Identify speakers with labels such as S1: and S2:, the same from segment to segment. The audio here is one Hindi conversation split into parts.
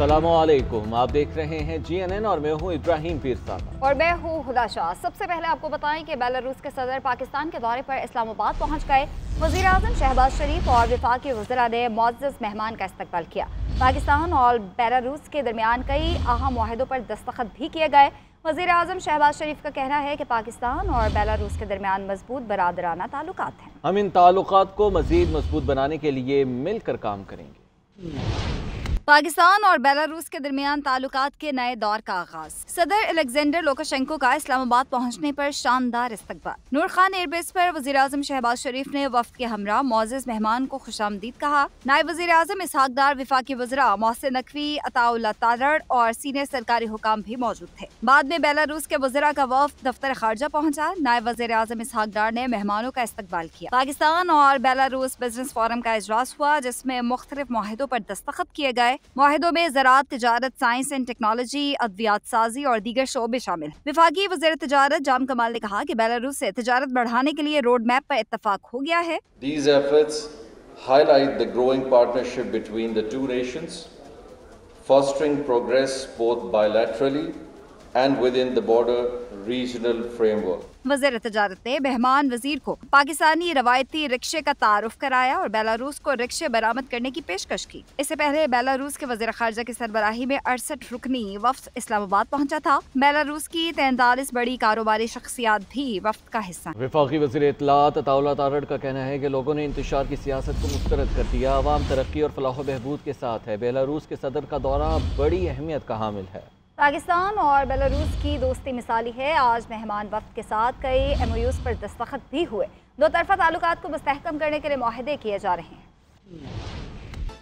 S1: अस्सलामुअलैकुम, आप देख रहे हैं GNN और मैं हूं इब्राहिम पीरसादा
S2: और मैं हूं हुदा शाह। सबसे पहले आपको बताएं कि बेलारूस के सदर पाकिस्तान के दौरे पर इस्लामाबाद पहुंच गए। वज़ीर आज़म शहबाज शरीफ और वफाकी वज़रा ने मुअज़्ज़ज़ मेहमान का इस्तकबाल किया। पाकिस्तान और बेलारूस के दरमियान कई अहम मुआहदों पर दस्तखत भी किए गए। वज़ीर आज़म शहबाज शरीफ का कहना है कि पाकिस्तान और बेलारूस के दरमियान मजबूत बरादराना ताल्लुकात हैं।
S1: हम इन ताल्लुकात को मज़ीद मजबूत बनाने के लिए मिलकर काम करेंगे।
S2: पाकिस्तान और बेलारूस के दरमियान ताल्लुकात के नए दौर का आगाज। सदर अलेक्जेंडर लुकाशेंको का इस्लामाबाद पहुंचने पर शानदार इस्तकबाल। नूर खान एयरबेस पर वज़ीर आज़म शहबाज शरीफ ने वफ्द के हमरा मुअज़्ज़ज़ मेहमान को खुशामदीद कहा। नायब वज़ीर आज़म इसहाक डार, वफाकी वज़रा मोहसिन नकवी, अताउल्लाह तारड़ और सीनियर सरकारी हुकाम भी मौजूद थे। बाद में बेलारूस के वज़रा का वफ्द दफ्तर खारजा पहुंचा। नायब वज़ीर आज़म इसहाक डार ने मेहमानों का इस्तकबाल किया। पाकिस्तान और बेलारूस बिजनेस फोरम का इजलास हुआ, जिसमें मुख्तलिफ मुआहिदों पर दस्तखत किए गए। मुआहिदों में ज़राअत, तिजारत, साइंस एंड टेक्नोलॉजी, अद्वियात साजी और दीगर शोबे शामिल। वफाकी वज़ीर तिजारत जाम कमाल ने कहा कि बेलारूस से तिजारत बढ़ाने के लिए रोड मैप पर इत्तफाक हो गया है।
S3: These efforts highlight the growing partnership between the two nations, fostering progress both bilaterally and within the broader regional framework.
S2: वज़ीर तिजारत ने मेहमान वजीर को पाकिस्तानी रवायती रिक्शे का तारुफ कराया और बेलारूस को रिक्शे बरामद करने की पेशकश की। इससे पहले बेलारूस के वज़ीर खारजा की सरबराही में 68 रुकनी वफ्द इस्लामाबाद पहुंचा था। बेलारूस की 43 बड़ी कारोबारी शख्सियात भी वफ्द का हिस्सा।
S1: वफाकी वज़ीर इत्तलात अताउल्लाह तारड़ का कहना है कि लोगों ने इंतशार की सियासत को मुस्तरद कर दिया। अवाम तरक्की और फलाह बहबूद के साथ है। बेलारूस के सदर का दौरा बड़ी अहमियत का हामिल है।
S2: पाकिस्तान और बेलारूस की दोस्ती मिसाली है। आज मेहमान वफ्द के साथ कई MOUs पर दस्तखत भी हुए। दो तरफा ताल्लुकात को मुस्तहकम करने के लिए मुआहदे किए जा रहे हैं।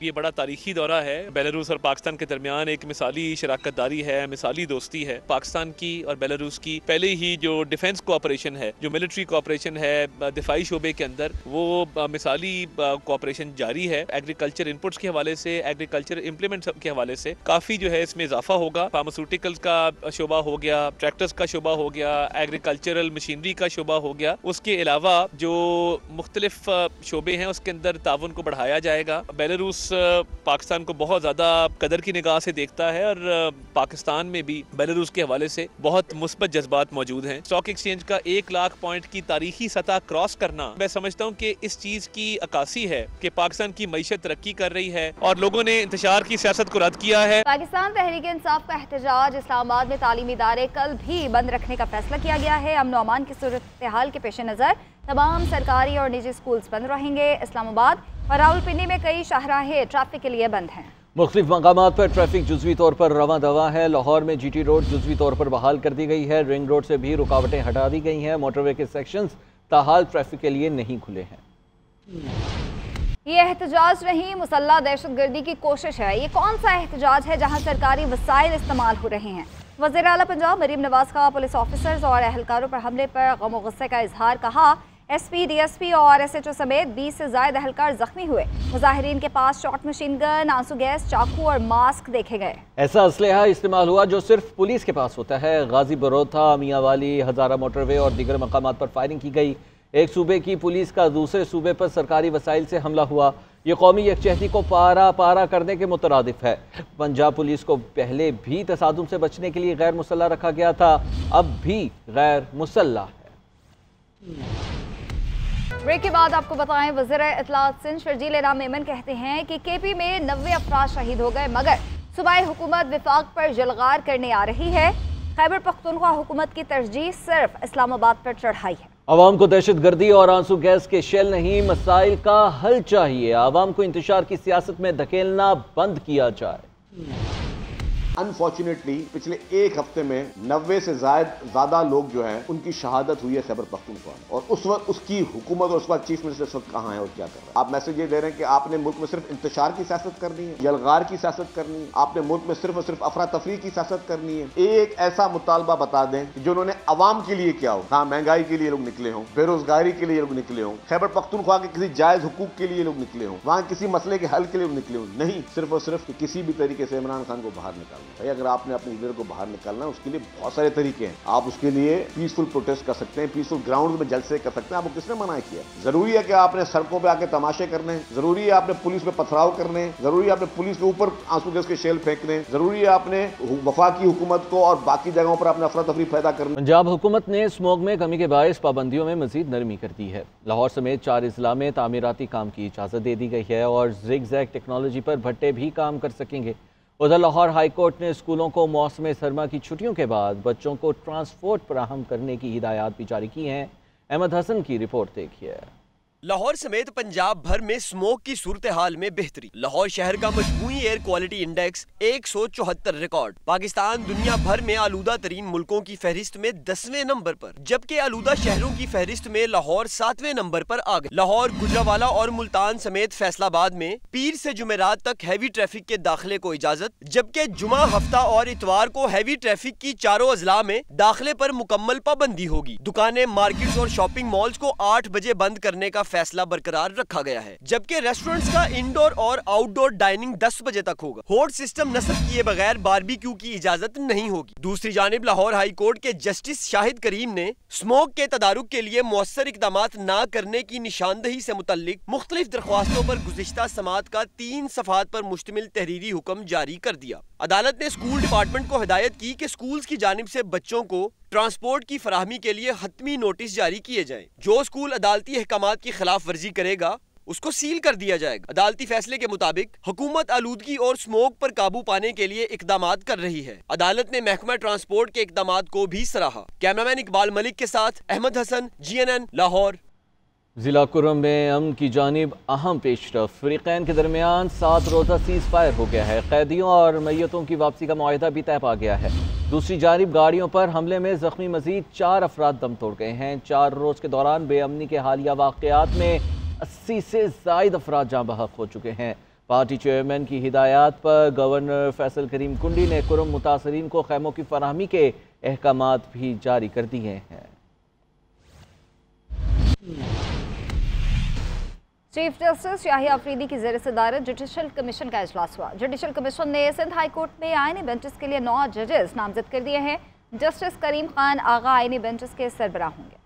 S4: ये बड़ा तारीखी दौरा है। बेलारूस और पाकिस्तान के दरमियान एक मिसाली शराकतदारी है, मिसाली दोस्ती है। पाकिस्तान की और बेलारूस की पहले ही जो डिफेंस कोऑपरेशन है, जो मिलिट्री कोऑपरेशन है दिफाई शोबे के अंदर, वो मिसाली कोऑपरेशन जारी है। एग्रीकल्चर इनपुट्स के हवाले से, एग्रीकल्चर इम्प्लीमेंट्स के हवाले से काफ़ी जो है इसमें इजाफा होगा। फार्मास्यूटिकल्स का शोबा हो गया, ट्रैक्टर्स का शोबा हो गया, एग्रीकल्चरल मशीनरी का शोबा हो गया। उसके अलावा जो मुख्तलिफ शोबे हैं उसके अंदर ताउन को बढ़ाया जाएगा। बेलारूस पाकिस्तान को बहुत ज़्यादा कदर की निगाह से देखता है और पाकिस्तान में भी बेलारूस के हवाले से बहुत मुस्बत जज्बात मौजूद हैं। स्टॉक एक्सचेंज का 1 लाख पॉइंट की तारीखी सतह क्रॉस करना, मैं समझता हूँ कि इस चीज़ की अक्कासी है कि पाकिस्तान की मईशत तरक्की कर रही है और लोगों ने इंतशार की सियासत को रद्द किया है।
S2: पाकिस्तान तहरीक इंसाफ का एहतजाज। इस्लामाबाद में तालीमी इदारे कल भी बंद रखने का फैसला किया गया है। अमन और अमान की सूरत हाल के पेश नज़र तमाम सरकारी और निजी स्कूल्स बंद रहेंगे। इस्लामाबाद और रावलपिंडी में कई शाहराहें ट्रैफिक के लिए बंद हैं।
S1: मुख्तलिफ मकामात पर ट्रैफिक जुज़वी तौर पर रवा दवा है। लाहौर में GT रोड जुज़वी तौर पर बहाल कर दी गई है। रिंग रोड से भी रुकावटें हटा दी गई हैं। मोटरवे के सेक्शंस ताहाल ट्रैफिक के लिए नहीं खुले हैं।
S2: ये एहतजाज नहीं, मुसल्लह दहशतगर्दी की कोशिश है। ये कौन सा एहतजाज है जहाँ सरकारी वसाइल इस्तेमाल हो रहे हैं? वज़ीर आला पंजाब मरीम नवाज का पुलिस ऑफिसर्स और अहलकारों पर हमले पर गम और गुस्से का इजहार। कहा SP, DSP और SHO समेत 20 से ज़ायद अहलकार जख्मी हुए। मुजाहिरीन के पास शॉट मशीन गन, आंसू गैस, चाकू और मास्क देखे गए।
S1: ऐसा असलहा इस्तेमाल हुआ जो सिर्फ पुलिस के पास होता है। गाजी बरोथा, मियांवाली, हज़ारा मोटरवे और दीगर मकामात पर फायरिंग की गई। एक सूबे की पुलिस का दूसरे सूबे पर सरकारी वसाइल से हमला हुआ। ये कौमी यकजहती को पारा पारा करने के मुतरादिफ है। पंजाब पुलिस को पहले भी तसादुम से बचने के लिए गैर मुसल्ला रखा गया था, अब भी गैर मुसल्ला है।
S2: ब्रेक के बाद आपको बताएं, वज़ीर इत्तलात सिंध शर्जील इनाम मेमन कहते हैं कि KP में 90 अफराद शहीद हो गए, मगर सूबाई हुकूमत विफाक पर जलगार करने आ रही है। खैबर पख्तूनख्वा हुकूमत की तरजीह सिर्फ इस्लामाबाद पर चढ़ाई है।
S1: आवाम को दहशत गर्दी और आंसू गैस के शेल नहीं, मसाइल का हल चाहिए। आवाम को इंतशार की सियासत में धकेलना बंद किया जाए।
S5: अनफॉर्चुनेटली पिछले एक हफ्ते में 90 से ज्यादा लोग जो हैं उनकी शहादत हुई है खैबर पख्तूनख्वा में। और उस वक्त उसकी हुकूमत और उसके बाद चीफ मिनिस्टर इस वक्त कहाँ है और क्या कर रहा है? आप मैसेज ये दे रहे हैं कि आपने मुल्क में सिर्फ इंतशार की सियासत करनी है, यलगार की सियासत करनी है, आपने मुल्क में सिर्फ और सिर्फ अफरा तफरी की सियासत करनी है। एक ऐसा मुतालबा बता दें कि जो उन्होंने अवाम के लिए किया हो। हाँ, महंगाई के लिए लोग निकले हों, बेरोजगारी के लिए लोग निकले हों, खैबर पख्तूनख्वा के किसी जायज हुकूक के लिए लोग निकले हों, वहां किसी मसले के हल के लिए लोग निकले हों। नहीं, सिर्फ और सिर्फ किसी भी तरीके से इमरान खान को बाहर निकालना। भाई अगर आपने अपने लीडर को बाहर निकालना है उसके लिए बहुत सारे तरीके हैं। आप उसके लिए पीसफुल प्रोटेस्ट कर सकते हैं, पीसफुल ग्राउंड में जलसे कर सकते हैं। आपको किसने मना किया? जरूरी है कि आपने सड़कों पे आके तमाशे करने, जरूरी है आपने पुलिस पे पथराव करने, जरूरी है आपने पुलिस के ऊपर आंसू गैस के शेल फेंकने, जरूरी है आपने वफाकी हुकूमत को और बाकी जगहों पर अपने अफरा तफरी पैदा करने।
S1: पंजाब हुकूमत ने स्मोग में कमी के बायस पाबंदियों में मजीद नरमी कर दी है। लाहौर समेत 4 अजला में तामीराती काम की इजाज़त दे दी गई है और ज़िग-ज़ैग टेक्नोलॉजी पर भट्टे भी काम कर सकेंगे। उधर लाहौर हाई कोर्ट ने स्कूलों को मौसम सरमा की छुट्टियों के बाद बच्चों को ट्रांसपोर्ट फराहम करने की हिदायत भी जारी की हैं। अहमद हसन की रिपोर्ट देखिए।
S6: लाहौर समेत पंजाब भर में स्मोक की सूरत हाल में बेहतरी। लाहौर शहर का मजमूई air quality index 174 record. Pakistan दुनिया भर में आलूदा तरीन मुल्कों की फहरिस्त में 10वें नंबर पर, जबकि आलूदा शहरों की फहरिस्त में लाहौर 7वें नंबर पर आ गया। लाहौर, गुजरावाला और मुल्तान समेत फैसलाबाद में पीर से जुमेरात तक हैवी ट्रैफिक के दाखिले को इजाजत, जबकि जुमा, हफ्ता और इतवार को हैवी ट्रैफिक की चारों अजला में दाखिले पर मुकम्मल पाबंदी होगी। दुकानें, मार्केट्स और शॉपिंग मॉल्स को 8 बजे बंद करने का फैसला बरकरार रखा गया है, जबकि रेस्टोरेंट्स का इंडोर और आउटडोर डाइनिंग 10 बजे तक होगा। होर्ड सिस्टम नस्ब किए बगैर बारबेक्यू की इजाजत नहीं होगी। दूसरी जानिब लाहौर हाई कोर्ट के जस्टिस शाहिद करीम ने स्मोक के तदारुक के लिए मौसर इकदामात न करने की निशानदही से मुतल्लिक मुख्तलिफ दरख्वास्तों पर गुज़िश्ता समात का 3 सफ़ात पर मुश्तमिल तहरीरी हुक्म जारी कर दिया। अदालत ने स्कूल डिपार्टमेंट को हिदायत की कि स्कूल्स की जानिब से बच्चों को ट्रांसपोर्ट की फराहमी के लिए हतमी नोटिस जारी किए जाएं। जो स्कूल अदालती अहकामात की खिलाफ वर्जी करेगा उसको सील कर दिया जाएगा। अदालती फैसले के मुताबिक हुकूमत आलूदगी और स्मोक पर काबू पाने के लिए इकदामात कर रही है। अदालत ने महकमा ट्रांसपोर्ट के इकदामात को भी सराहा। कैमरामैन इकबाल मलिक के साथ अहमद हसन, GNN लाहौर।
S1: जिला कुर्रम में अमन की जानिब अहम पेशरफ। फ़रीक़ैन के दरमियान 7 रोज़ा सीज़ फायर हो गया है। कैदियों और मैयतों की वापसी का मुआहिदा भी तय पा गया है। दूसरी जानिब गाड़ियों पर हमले में जख्मी मजीद 4 अफराद दम तोड़ गए हैं। 4 रोज़ के दौरान बेअमनी के हालिया वाक़यात में 80 से ज़ायद अफराद जाँ बहक हो चुके हैं। पार्टी चेयरमैन की हिदायत पर गवर्नर फैसल करीम कुंडी ने कुर्रम मुतासरीन को खैमों की फराहमी के अहकामात भी जारी कर दिए हैं।
S2: चीफ जस्टिस याहिया अफरीदी की ज़ेर सदारत जुडिशल कमीशन का इजलास हुआ। जुडिशल कमीशन ने सिंध हाई कोर्ट में आईनी बेंचेस के लिए 9 जजेस नामजद कर दिए हैं। जस्टिस करीम खान आगा आईनी बेंचेस के सरबराह होंगे।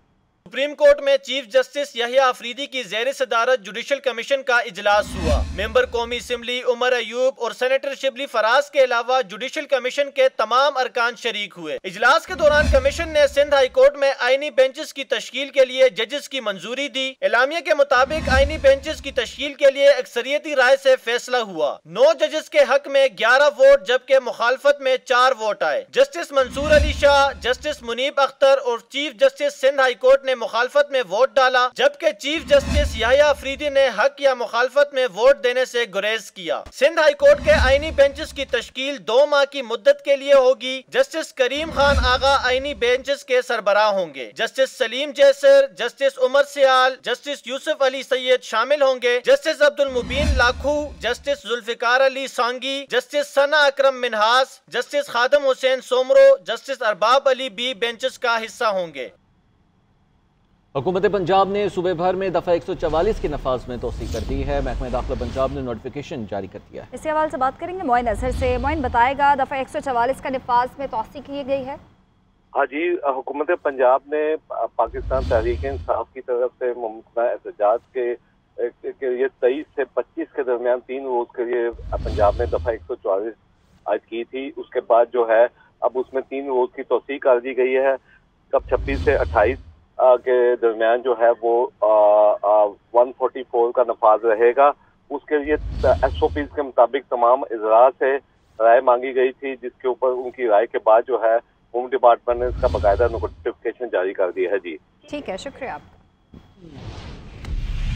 S7: सुप्रीम कोर्ट में चीफ जस्टिस याहिया अफरीदी की ज़ेर सदारत जुडिशल कमीशन का इजलास हुआ। मेंबर कौमी असम्बली उमर अयूब और सेनेटर शिबली फराज के अलावा जुडिशल कमीशन के तमाम अरकान शरीक हुए। इजलास के दौरान कमीशन ने सिंध हाई कोर्ट में आईनी बेंचेस की तश्कील के लिए जजेस की मंजूरी दी। एलामिया के मुताबिक आईनी बेंचेस की तश्कील के लिए अक्सरियती राय से फैसला हुआ। 9 जजेस के हक में 11 वोट जबकि मुखालफत में 4 वोट आए। जस्टिस मंसूर अली शाह, जस्टिस मुनीब अख्तर और chief justice Sindh high court ने मुखालफत में वोट डाला, जबकि चीफ जस्टिस याहिया अफरीदी ने हक या मुखालफत में वोट देने से गुरेज किया। सिंध हाई कोर्ट के आईनी बेंचेस की तश्कील 2 माह की मुद्दत के लिए होगी। जस्टिस करीम खान आगा आईनी बेंचेस के सरबराह होंगे। जस्टिस सलीम जैसर, जस्टिस उमर सियाल, जस्टिस यूसुफ अली सैयद शामिल होंगे। जस्टिस अब्दुल मुबीन लाखू, जस्टिस जुल्फिकार अली सांगी, जस्टिस सना अकरम मिनहास, जस्टिस खादम हुसैन सोमरो, जस्टिस अरबाब अली भी बेंचेस का हिस्सा होंगे।
S1: हुकूमत पंजाब ने सूबे भर में दफ़ा 144 के नफाज में तोसी कर दी है। महकमा दाखिला पंजाब ने नोटिफिकेशन जारी कर दिया है।
S2: इसी हवाले से बात करेंगे मोइन अजहर से। मोइन बताएगा दफ़ा 144 का नफाज में तोसी की गई है।
S8: हाँ जी, हुकूमत पंजाब ने पाकिस्तान तहरीक इंसाफ की तरफ से मुमकिन एहतजाज के लिए 23 से 25 के दरमियान 3 रोज के लिए पंजाब में दफ़ा 144 आज की थी। उसके बाद जो है अब उसमें 3 रोज की तोसी कर दी गई है। कब 26 से 28 के दरमियान जो है वो 144 का नफाज रहेगा। उसके लिए SOPs के मुताबिक तमाम इजरा से राय मांगी गई थी, जिसके ऊपर उनकी राय के बाद जो है होम डिपार्टमेंट ने इसका बाकायदा नोटिफिकेशन जारी कर दिया है। जी
S2: ठीक है, शुक्रिया आपका।